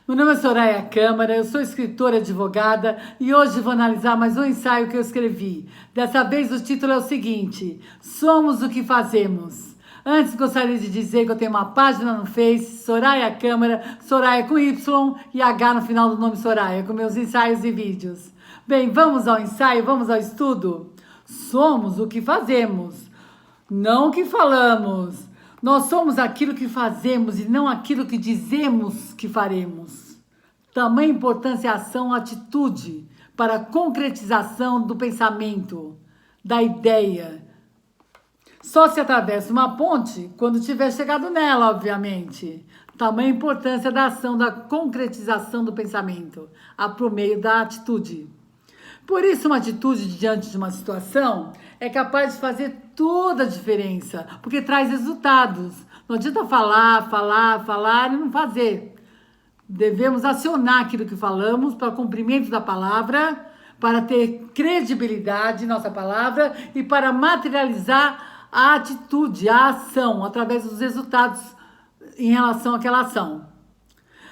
Meu nome é Soraya Câmara, eu sou escritora e advogada e hoje vou analisar mais um ensaio que eu escrevi. Dessa vez o título é o seguinte: Somos o que fazemos. Antes gostaria de dizer que eu tenho uma página no Face, Soraya Câmara, Soraya com Y e H no final do nome Soraya, com meus ensaios e vídeos. Bem, vamos ao ensaio, vamos ao estudo? Somos o que fazemos, não o que falamos. Nós somos aquilo que fazemos e não aquilo que dizemos que faremos. Tamanha importância a ação, atitude para a concretização do pensamento, da ideia. Só se atravessa uma ponte quando tiver chegado nela, obviamente. Tamanha importância da ação, da concretização do pensamento, por meio da atitude. Por isso, uma atitude diante de uma situação é capaz de fazer toda a diferença, porque traz resultados. Não adianta falar e não fazer. Devemos acionar aquilo que falamos para o cumprimento da palavra, para ter credibilidade em nossa palavra e para materializar a atitude, a ação, através dos resultados em relação àquela ação.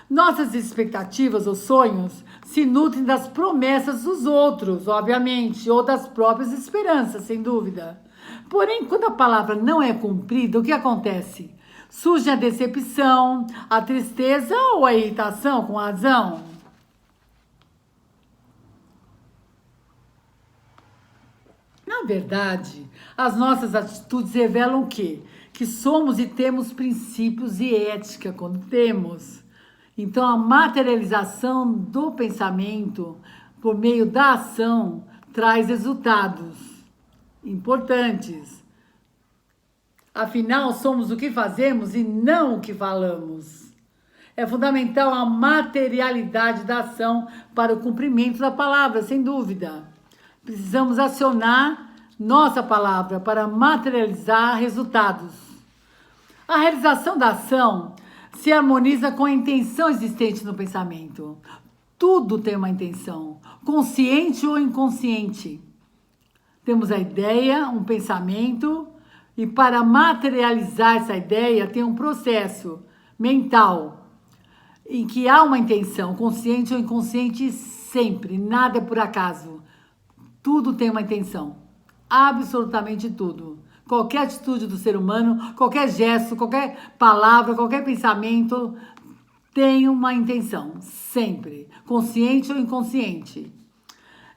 Nossas expectativas ou sonhos se nutrem das promessas dos outros, obviamente, ou das próprias esperanças, sem dúvida. Porém, quando a palavra não é cumprida, o que acontece? Surge a decepção, a tristeza ou a irritação, com razão? Na verdade, as nossas atitudes revelam o quê? Que somos e temos princípios e ética quando temos. Então, a materialização do pensamento por meio da ação traz resultados importantes. Afinal, somos o que fazemos e não o que falamos. É fundamental a materialidade da ação para o cumprimento da palavra, sem dúvida. Precisamos acionar nossa palavra para materializar resultados. A realização da ação se harmoniza com a intenção existente no pensamento. Tudo tem uma intenção, consciente ou inconsciente. Temos a ideia, um pensamento, e para materializar essa ideia tem um processo mental, em que há uma intenção, consciente ou inconsciente sempre, nada é por acaso. Tudo tem uma intenção, absolutamente tudo. Qualquer atitude do ser humano, qualquer gesto, qualquer palavra, qualquer pensamento tem uma intenção, sempre, consciente ou inconsciente.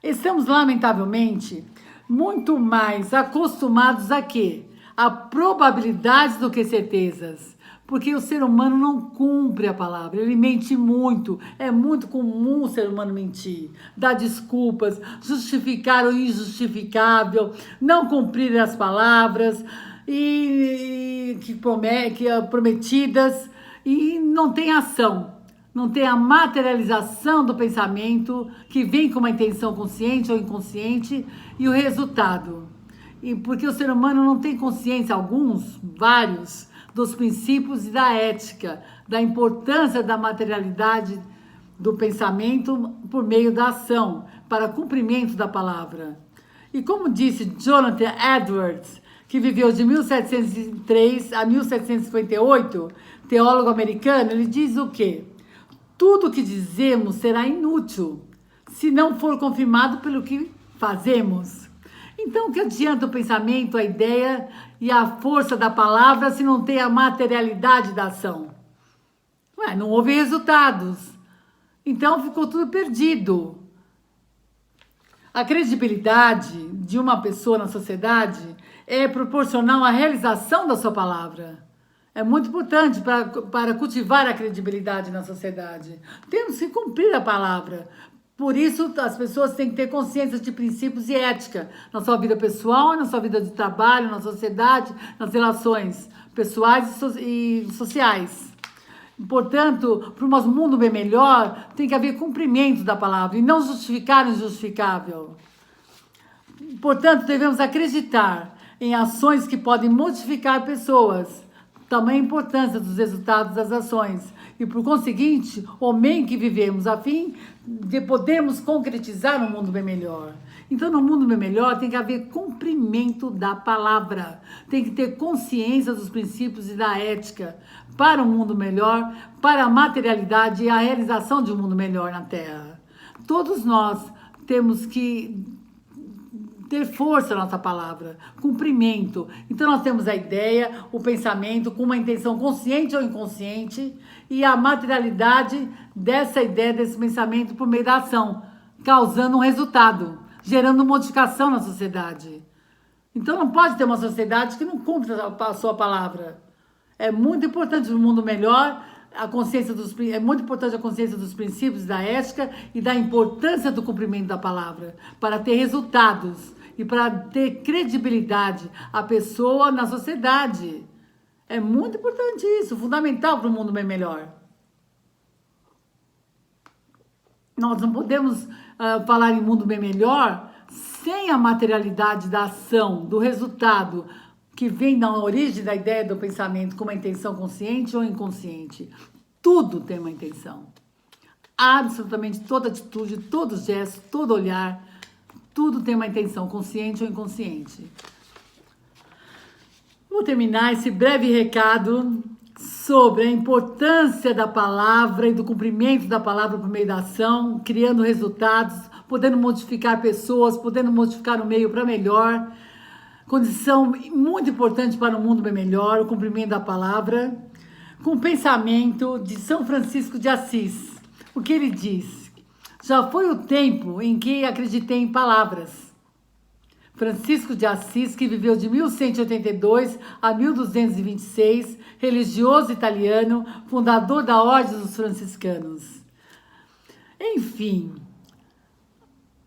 Estamos, lamentavelmente, muito mais acostumados a quê? A probabilidades do que certezas. Porque o ser humano não cumpre a palavra, ele mente muito. É muito comum o ser humano mentir, dar desculpas, justificar o injustificável, não cumprir as palavras prometidas e não tem ação, não tem a materialização do pensamento que vem com uma intenção consciente ou inconsciente e o resultado. E porque o ser humano não tem consciência, vários, dos princípios e da ética, da importância da materialidade do pensamento por meio da ação, para cumprimento da palavra. E como disse Jonathan Edwards, que viveu de 1703 a 1758, teólogo americano, ele diz o quê? Tudo o que dizemos será inútil se não for confirmado pelo que fazemos. Então, o que adianta o pensamento, a ideia e a força da palavra se não tem a materialidade da ação? Não houve resultados. Então, ficou tudo perdido. A credibilidade de uma pessoa na sociedade é proporcional à realização da sua palavra. É muito importante para cultivar a credibilidade na sociedade. Temos que cumprir a palavra. Por isso, as pessoas têm que ter consciência de princípios e ética na sua vida pessoal, na sua vida de trabalho, na sociedade, nas relações pessoais e sociais. Portanto, para um mundo bem melhor, tem que haver cumprimento da palavra e não justificar o injustificável. Portanto, devemos acreditar em ações que podem modificar pessoas. Tamanha importância dos resultados das ações. E, por conseguinte, o meio em que vivemos, a fim de podermos concretizar um mundo bem melhor. Então, no mundo bem melhor, tem que haver cumprimento da palavra. Tem que ter consciência dos princípios e da ética para um mundo melhor, para a materialidade e a realização de um mundo melhor na Terra. Todos nós temos que ter força na nossa palavra, cumprimento. Então nós temos a ideia, o pensamento com uma intenção consciente ou inconsciente e a materialidade dessa ideia, desse pensamento por meio da ação, causando um resultado, gerando modificação na sociedade. Então não pode ter uma sociedade que não cumpre a sua palavra. É muito importante no mundo melhor, é muito importante a consciência dos princípios da ética e da importância do cumprimento da palavra para ter resultados e para ter credibilidade a pessoa na sociedade. É muito importante isso, fundamental para o mundo bem melhor. Nós não podemos falar em mundo bem melhor sem a materialidade da ação, do resultado que vem da origem da ideia do pensamento com uma intenção consciente ou inconsciente. Tudo tem uma intenção. Absolutamente toda atitude, todo gesto, todo olhar, tudo tem uma intenção, consciente ou inconsciente. Vou terminar esse breve recado sobre a importância da palavra e do cumprimento da palavra por meio da ação, criando resultados, podendo modificar pessoas, podendo modificar o meio para melhor. Condição muito importante para um mundo bem melhor, o cumprimento da palavra, com o pensamento de São Francisco de Assis. O que ele diz? Já foi o tempo em que acreditei em palavras. Francisco de Assis, que viveu de 1182 a 1226, religioso italiano, fundador da Ordem dos Franciscanos. Enfim,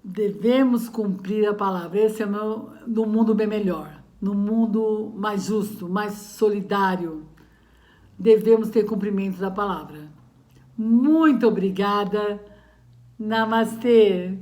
devemos cumprir a palavra. Esse é no mundo bem melhor, no mundo mais justo, mais solidário. Devemos ter cumprimento da palavra. Muito obrigada. Namastê.